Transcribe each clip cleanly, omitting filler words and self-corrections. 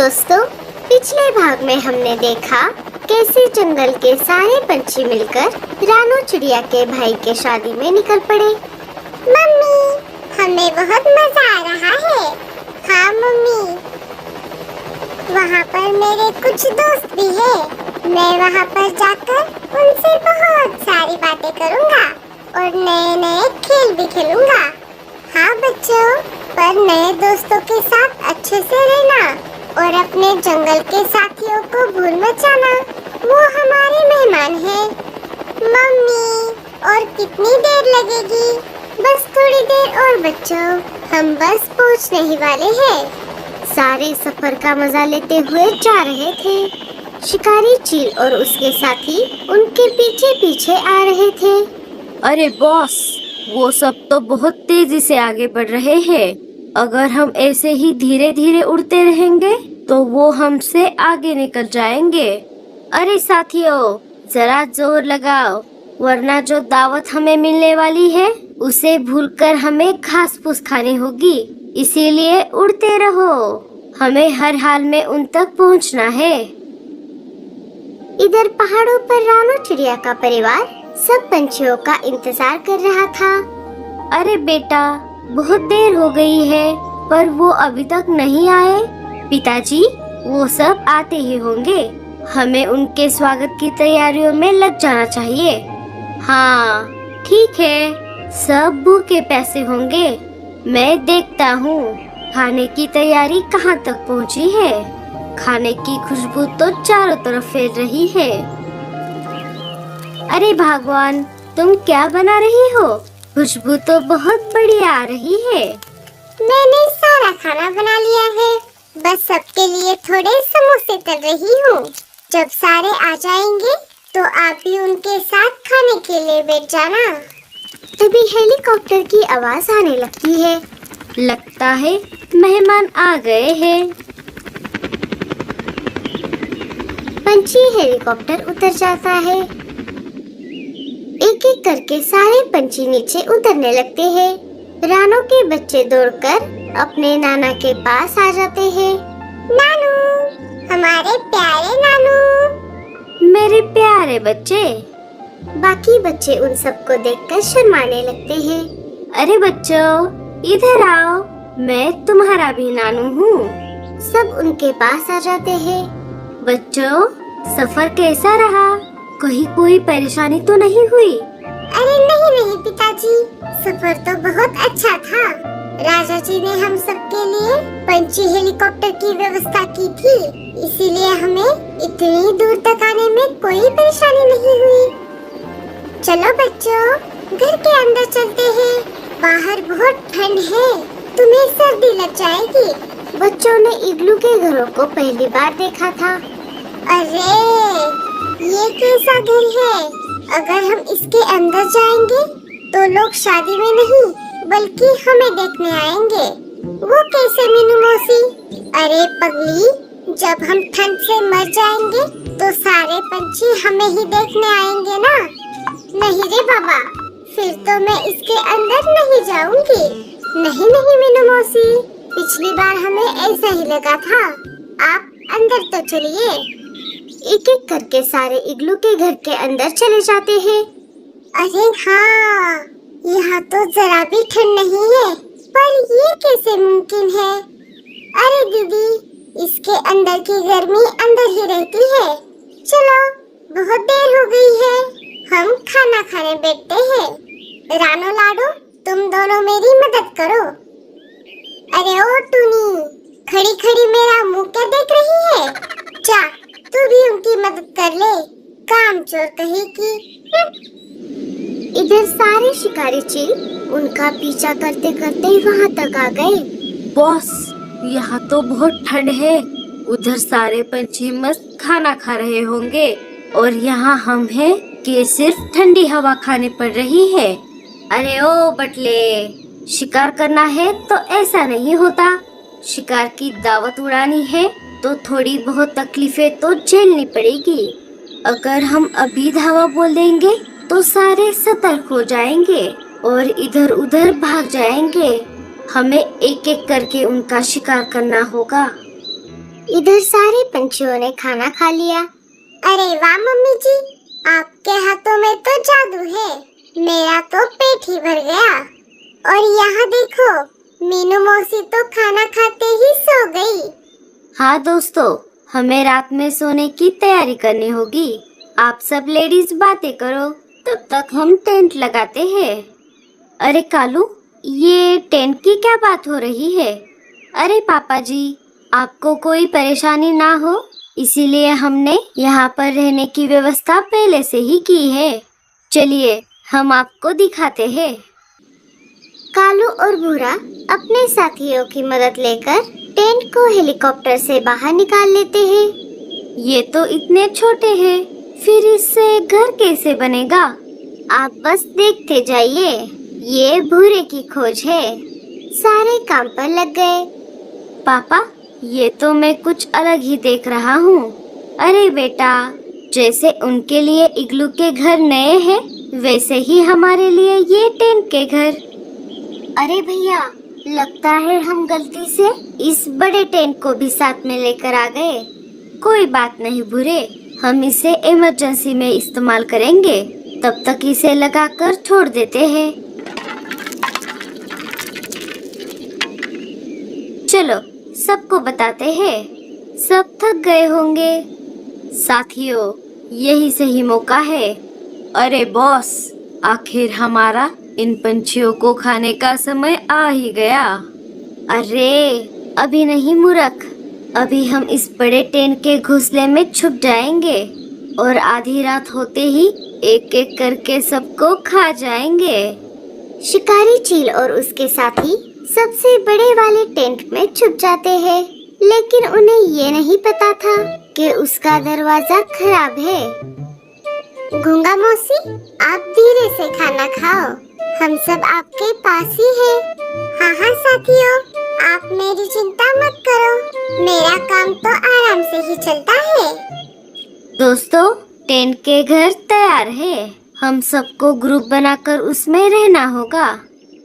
दोस्तों, पिछले भाग में हमने देखा कैसे जंगल के सारे पंछी मिलकर रानू चिड़िया के भाई के शादी में निकल पड़े। मम्मी, हमें बहुत मजा आ रहा है। हाँ मम्मी, वहाँ पर मेरे कुछ दोस्त भी हैं। मैं वहाँ पर जाकर उनसे बहुत सारी बातें करूँगा और नए नए खेल भी खेलूँगा। हाँ बच्चों, पर नए दोस्तों के साथ अच्छे से रहना और अपने जंगल के साथियों को भूल मत जाना, वो हमारे मेहमान हैं। मम्मी, और कितनी देर लगेगी? बस थोड़ी देर और बच्चों, हम बस पहुंचने ही वाले हैं। सारे सफर का मजा लेते हुए जा रहे थे। शिकारी चील और उसके साथी उनके पीछे पीछे आ रहे थे। अरे बॉस, वो सब तो बहुत तेजी से आगे बढ़ रहे हैं। अगर हम ऐसे ही धीरे धीरे उड़ते रहेंगे तो वो हमसे आगे निकल जाएंगे। अरे साथियों, जरा जोर लगाओ, वरना जो दावत हमें मिलने वाली है उसे भूलकर हमें घास फूस खानी होगी। इसीलिए उड़ते रहो, हमें हर हाल में उन तक पहुंचना है। इधर पहाड़ों पर रानू चिड़िया का परिवार सब पंछियों का इंतजार कर रहा था। अरे बेटा, बहुत देर हो गई है पर वो अभी तक नहीं आए। पिताजी, वो सब आते ही होंगे। हमें उनके स्वागत की तैयारियों में लग जाना चाहिए। हाँ ठीक है, सब भूखे प्यासे होंगे। मैं देखता हूँ खाने की तैयारी कहाँ तक पहुँची है। खाने की खुशबू तो चारों तरफ फैल रही है। अरे भगवान, तुम क्या बना रही हो? खुशबू तो बहुत बढ़िया आ रही है। मैंने सारा खाना बना लिया है, बस सबके लिए थोड़े समोसे तल रही हूँ। जब सारे आ जाएंगे तो आप भी उनके साथ खाने के लिए बैठ जाना। तभी हेलीकॉप्टर की आवाज आने लगती है। लगता है मेहमान आ गए हैं। पंछी हेलीकॉप्टर उतर जाता है। एक एक करके सारे पंछी नीचे उतरने लगते हैं। रानू के बच्चे दौड़कर अपने नाना के पास आ जाते हैं। नानू, हमारे प्यारे नानू। मेरे प्यारे बच्चे। बाकी बच्चे उन सबको देखकर शर्माने लगते हैं। अरे बच्चों, इधर आओ, मैं तुम्हारा भी नानू हूँ। सब उनके पास आ जाते हैं। बच्चों, सफर कैसा रहा? कहीं कोई परेशानी तो नहीं हुई? अरे नहीं नहीं पिताजी, सफर तो बहुत अच्छा था। राजा जी ने हम सबके लिए पंछी हेलीकॉप्टर की व्यवस्था की थी, इसीलिए हमें इतनी दूर तक आने में कोई परेशानी नहीं हुई। चलो बच्चों, घर के अंदर चलते हैं। बाहर बहुत ठंड है, तुम्हें सर्दी लग जाएगी। बच्चों ने इग्लू के घरों को पहली बार देखा था। अरे ये कैसा घर है? अगर हम इसके अंदर जाएंगे तो लोग शादी में नहीं बल्कि हमें देखने आएंगे। वो कैसे मीनू मौसी? अरे पगली, जब हम ठंड से मर जाएंगे तो सारे पंछी हमें ही देखने आएंगे ना। नहीं रे बाबा, फिर तो मैं इसके अंदर नहीं जाऊंगी। नहीं नहीं मीनू मौसी, पिछली बार हमें ऐसा ही लगा था। आप अंदर तो चलिए। एक एक करके सारे इग्लू के घर के अंदर चले जाते हैं। अरे हाँ, यहाँ तो जरा भी ठंड नहीं है, पर ये कैसे मुमकिन है? अरे दीदी, इसके अंदर की गर्मी अंदर ही रहती है। चलो, बहुत देर हो गई है, हम खाना खाने बैठते हैं। रानू लाडू, तुम दोनों मेरी मदद करो। अरे ओ टूनी, खड़ी खड़ी मेरा मुंह क्या देख रही है? जा, तू भी उनकी मदद कर ले, काम चोर कहेगी। इधर सारे शिकारी चील उनका पीछा करते करते वहाँ तक आ गए। बॉस, यहाँ तो बहुत ठंड है। उधर सारे पंछी मस्त खाना खा रहे होंगे और यहाँ हम हैं कि सिर्फ ठंडी हवा खाने पड़ रही है। अरे ओ बटले, शिकार करना है तो ऐसा नहीं होता। शिकार की दावत उड़ानी है तो थोड़ी बहुत तकलीफें तो झेलनी पड़ेगी। अगर हम अभी धावा बोल देंगे तो सारे सतर्क हो जाएंगे और इधर उधर भाग जाएंगे। हमें एक एक करके उनका शिकार करना होगा। इधर सारे पंछियों ने खाना खा लिया। अरे वाह मम्मी जी, आपके हाथों में तो जादू है। मेरा तो पेट ही भर गया। और यहाँ देखो, मीनू मौसी तो खाना खाते ही सो गई। हाँ दोस्तों, हमें रात में सोने की तैयारी करनी होगी। आप सब लेडीज बातें करो, तब तक हम टेंट लगाते हैं। अरे कालू, ये टेंट की क्या बात हो रही है? अरे पापा जी, आपको कोई परेशानी ना हो इसीलिए हमने यहाँ पर रहने की व्यवस्था पहले से ही की है। चलिए हम आपको दिखाते हैं। कालू और भूरा अपने साथियों की मदद लेकर टेंट को हेलीकॉप्टर से बाहर निकाल लेते हैं। ये तो इतने छोटे हैं, फिर इससे घर कैसे बनेगा? आप बस देखते जाइए, ये भूरे की खोज है। सारे काम पर लग गए। पापा, ये तो मैं कुछ अलग ही देख रहा हूँ। अरे बेटा, जैसे उनके लिए इग्लू के घर नए हैं, वैसे ही हमारे लिए ये टेंट के घर। अरे भैया, लगता है हम गलती से इस बड़े टेंट को भी साथ में लेकर आ गए। कोई बात नहीं भूरे, हम इसे इमरजेंसी में इस्तेमाल करेंगे। तब तक इसे लगाकर छोड़ देते हैं। चलो सबको बताते हैं। सब थक गए होंगे। साथियों, यही सही मौका है। अरे बॉस, आखिर हमारा इन पंछियों को खाने का समय आ ही गया। अरे अभी नहीं मूर्ख, अभी हम इस बड़े टेंट के घोंसले में छुप जाएंगे और आधी रात होते ही एक एक करके सबको खा जाएंगे। शिकारी चील और उसके साथी सबसे बड़े वाले टेंट में छुप जाते हैं, लेकिन उन्हें ये नहीं पता था कि उसका दरवाजा खराब है। गूंगा मौसी, आप धीरे से खाना खाओ, हम सब आपके पास ही हैं। हाँ हाँ साथियों, आप मेरी चिंता मत करो, मेरा काम तो आराम से ही चलता है। दोस्तों, टेंट के घर तैयार है। हम सबको ग्रुप बनाकर उसमें रहना होगा।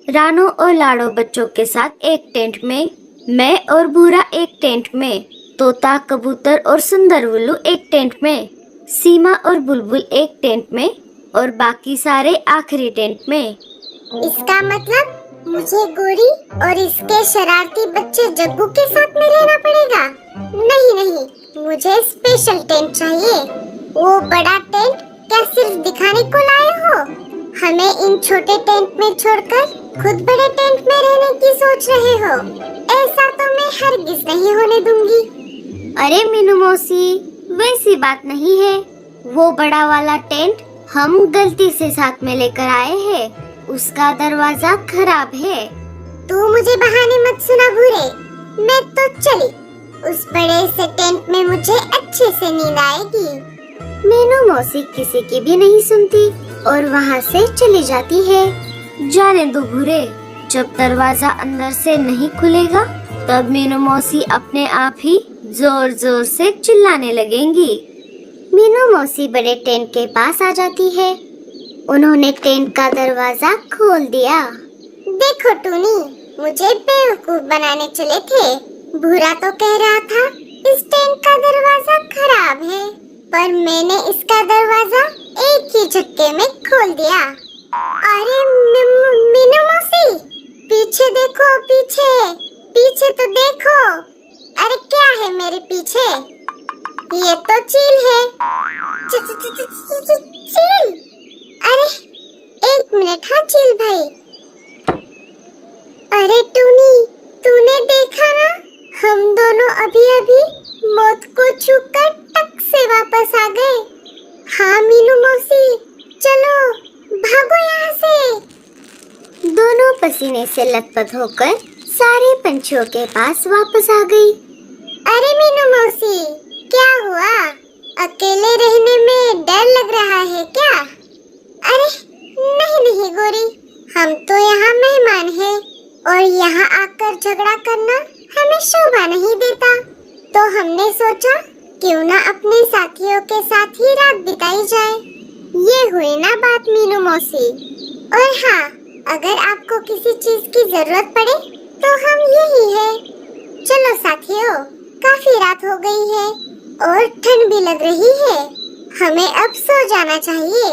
रानो और लाडो बच्चों के साथ एक टेंट में, मैं और भूरा एक टेंट में, तोता कबूतर और सुंदर उल्लू एक टेंट में, सीमा और बुलबुल एक टेंट में और बाकी सारे आखिरी टेंट में। इसका मतलब मुझे गोरी और इसके शरारती बच्चे जग्गू के साथ में रहना पड़ेगा। नहीं नहीं, मुझे स्पेशल टेंट चाहिए। वो बड़ा टेंट क्या सिर्फ दिखाने को लाए हो? हमें इन छोटे टेंट में छोड़कर खुद बड़े टेंट में रहने की सोच रहे हो? ऐसा तो मैं हरगिज नहीं होने दूंगी। अरे मीनू मौसी, वैसी बात नहीं है। वो बड़ा वाला टेंट हम गलती से साथ में लेकर आए हैं। उसका दरवाजा खराब है। तू मुझे बहाने मत सुना भूरे, मैं तो चली। उस बड़े से टेंट में मुझे अच्छे से नींद आएगी। मीनू मौसी किसी की भी नहीं सुनती और वहाँ से चली जाती है। जाने दो भूरे, जब दरवाजा अंदर से नहीं खुलेगा तब मीनू मौसी अपने आप ही जोर जोर से चिल्लाने लगेंगी। मीनू मौसी बड़े टेंट के पास आ जाती है। उन्होंने टेंट का दरवाजा खोल दिया। देखो टूनी, मुझे बेवकूफ बनाने चले थे। भूरा तो कह रहा था इस टेंट का दरवाजा खराब है, पर मैंने इसका दरवाजा एक ही झटके में खोल दिया। अरे मीनू मौसी, पीछे देखो, पीछे पीछे तो देखो। अरे क्या है मेरे पीछे? ये तो चील है। चील? अरे एक मिनट, हाँ चील भाई। अरे टूनी, तूने देखा ना, हम दोनों अभी अभी मौत को छूकर टक से वापस आ गए। हाँ मीनू मौसी, चलो भागो यहाँ से। दोनों पसीने से लथपथ होकर सारे पंछियों के पास वापस आ गई। अरे मीनू मौसी, क्या हुआ? अकेले रहने में डर लग रहा है क्या? अरे नहीं नहीं गोरी, हम तो यहाँ मेहमान हैं और यहाँ आकर झगड़ा करना हमें शोभा नहीं देता। तो हमने सोचा क्यों ना अपने साथियों के साथ ही रात बिताई जाए। ये हुई ना बात मीनू मौसी। और हाँ, अगर आपको किसी चीज की जरूरत पड़े तो हम यही है। चलो साथियों, काफी रात हो गई है और ठंड भी लग रही है। हमें अब सो जाना चाहिए।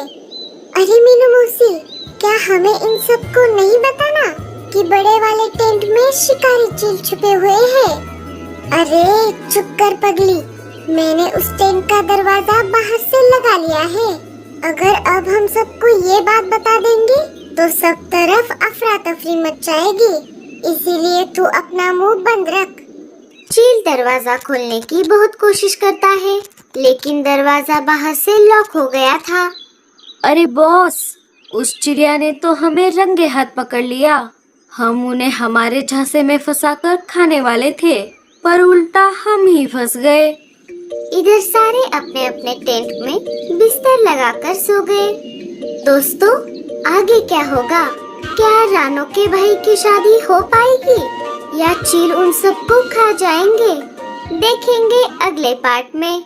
अरे मीनू मौसी, क्या हमें इन सबको नहीं बताना कि बड़े वाले टेंट में शिकारी चील छुपे हुए हैं? अरे चुप कर पगली, मैंने उस टेंट का दरवाजा बाहर से लगा लिया है। अगर अब हम सबको ये बात बता देंगे तो सब तरफ अफरा तफरी मच जाएगी, इसीलिए तू अपना मुंह बंद रख। चील दरवाजा खोलने की बहुत कोशिश करता है, लेकिन दरवाजा बाहर से लॉक हो गया था। अरे बॉस, उस चिड़िया ने तो हमें रंगे हाथ पकड़ लिया। हम उन्हें हमारे झांसे में फंसाकर खाने वाले थे, पर उल्टा हम ही फंस गए। इधर सारे अपने अपने टेंट में बिस्तर लगाकर सो गए। दोस्तों, आगे क्या होगा? क्या रानो के भाई की शादी हो पाएगी या चील उन सबको खा जाएंगे? देखेंगे अगले पार्ट में।